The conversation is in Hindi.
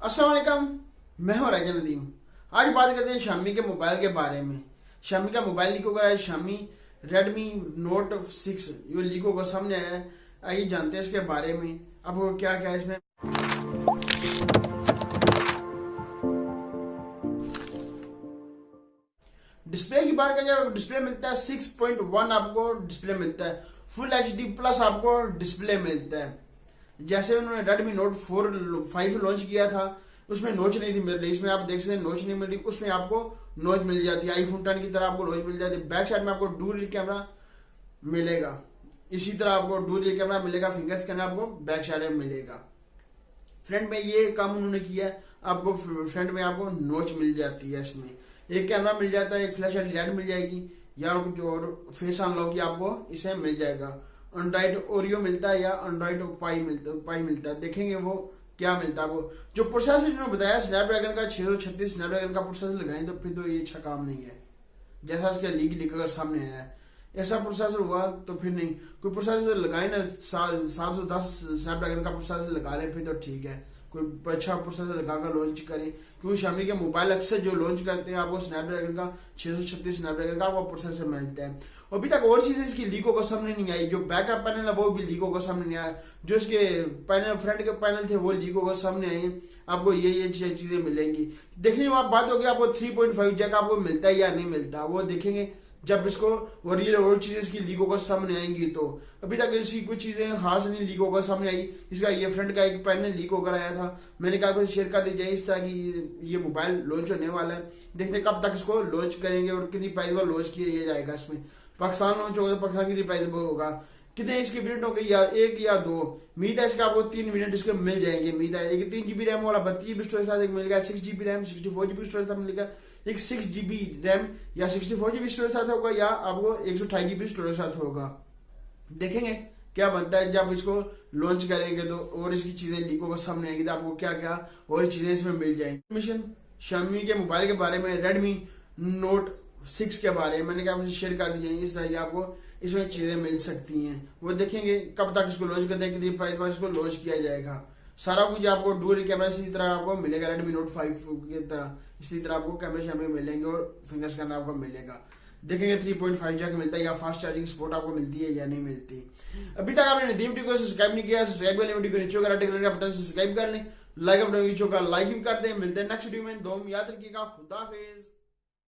अस्सलाम वालेकुम, मैं हूं नदीम। आज बात करते हैं शामी के मोबाइल के बारे में। शामी का मोबाइल लीक होकर आया, Xiaomi Redmi Note 6 ये लीक होकर सामने आया है। आइए जानते हैं इसके बारे में। अब क्या क्या है इसमें। डिस्प्ले की बात करें, डिस्प्ले मिलता है 6.1 आपको डिस्प्ले मिलता है। फुल HD प्लस आपको डिस्प्ले मिलता है। जैसे उन्होंने Redmi Note 5 लॉन्च किया था, उसमें नोच नहीं थी मिल रही, इसमें आप देख सकते हैं नोच नहीं मिल रही, उसमें आपको नोच मिल जाती है। आईफोन 10 की तरह आपको नोच मिल जाती है। बैक साइड में आपको डुअल कैमरा मिलेगा, इसी तरह आपको डुअल कैमरा मिलेगा, फिंगर स्कैनर आपको बैक साइड में मिलेगा। फ्रंट में ये काम उन्होंने किया है, आपको फ्रंट में आपको नोच मिल जाती है। इसमें एक कैमरा मिल जाता है, एक फ्लैश लाइट मिल जाएगी, या कुछ और फेस अनलॉक आपको इसे मिल जाएगा। एंड्रॉइड ओरियो मिलता है या एंड्रॉइड पाई मिलता है। देखेंगे वो क्या मिलता है। वो जो प्रोसेसर इन्होंने बताया स्नैपड्रैगन का 636 स्नैपड्रैगन का प्रोसेसर लगाएं तो फिर तो ये अच्छा काम नहीं है। जैसा उसका लीक अगर सामने आया है, ऐसा प्रोसेसर हुआ तो फिर नहीं। कोई प्रोसेसर लगाए ना, 710 स्नैपड्रैगन का प्रोसेसर लगा लें फिर तो ठीक है। कोई अच्छा प्रोसेसर लगाकर लॉन्च करें, क्योंकि Xiaomi के मोबाइल अक्सर जो लॉन्च करते हैं आपको स्नैपड्रैगन का 636 स्नैपड्रैगन का आपको प्रोसेसर मिलता है। अभी तक और चीजें इसकी लीक होकर सामने नहीं आई। जो बैकअप पैनल है वो भी लीक होकर सामने नहीं आया। जो इसके पैनल फ्रंट के पैनल थे वो लीक होकर सामने आए। आपको ये चीजें मिलेंगी। देखने की बात होगी आपको 3.5 जैक आपको मिलता है या नहीं मिलता, वो देखेंगे जब इसको और चीजें इसकी लीक होकर सामने आएंगी। तो अभी तक इसकी कुछ चीजें खास नहीं लीक होकर सामने आई। इसका ये फ्रंट का एक पैनल लीक होकर आया था, मैंने कहा शेयर कर दी जाए इस तरह की ये मोबाइल लॉन्च होने वाला है। देखते हैं कब तक इसको लॉन्च करेंगे और कितनी प्राइस पर लॉन्च किया जाएगा। इसमें पाकिस्तान लॉन्च होगा तो पाकिस्तान कितनी प्राइस होगा, कितने इसके वेरिएंट होंगे, या एक या दो। उम्मीद है इसका आपको 3 वेरिएंट इसके मिल जाएंगे। उम्मीद है एक 3 GB रैम वाला 32 GB स्टोरेज साथ एक मिलेगा, 6 GB रैम 64 GB स्टोरेज साथ मिलेगा, एक 6 GB रैम या 64 GB स्टोरेज साथ होगा, या आपको 128 GB स्टोरेज साथ होगा। देखेंगे क्या बनता है जब इसको लॉन्च करेंगे तो, और इसकी चीजें लीक होकर सामने आएंगी तो आपको क्या क्या और चीजें इसमें मिल जाएंगी। मिशन Xiaomi के मोबाइल के बारे में, Redmi Note 6 के बारे में मैंने कहा शेयर कर दी जाए, इस तरह आपको इसमें चीजें मिल सकती हैं। वो देखेंगे कब तक इसको लॉन्च करते हैं, कितनी प्राइस पर इसको लॉन्च किया जाएगा। सारा कुछ आपको डुअल कैमरा इसी तरह आपको मिलेगा Redmi Note 5 की तरह। इसी तरह आपको कैमरे शामिल मिलेंगे और फिंगर स्कैनर आपको मिलेगा। देखेंगे 3.5 जैक मिलता है या फास्ट चार्जिंग सपोर्ट आपको मिलती है या नहीं मिलती। अभी तक आपने नदीम टी को सब्सक्राइब नहीं किया, सब्सक्राइब कर लें, वीडियो को नीचे का बटन सब्सक्राइब कर लें, लाइक अपने वीडियो का लाइक भी कर दें। मिलते हैं नेक्स्ट वीडियो में। याद रखिएगा। खुदा हाफिज।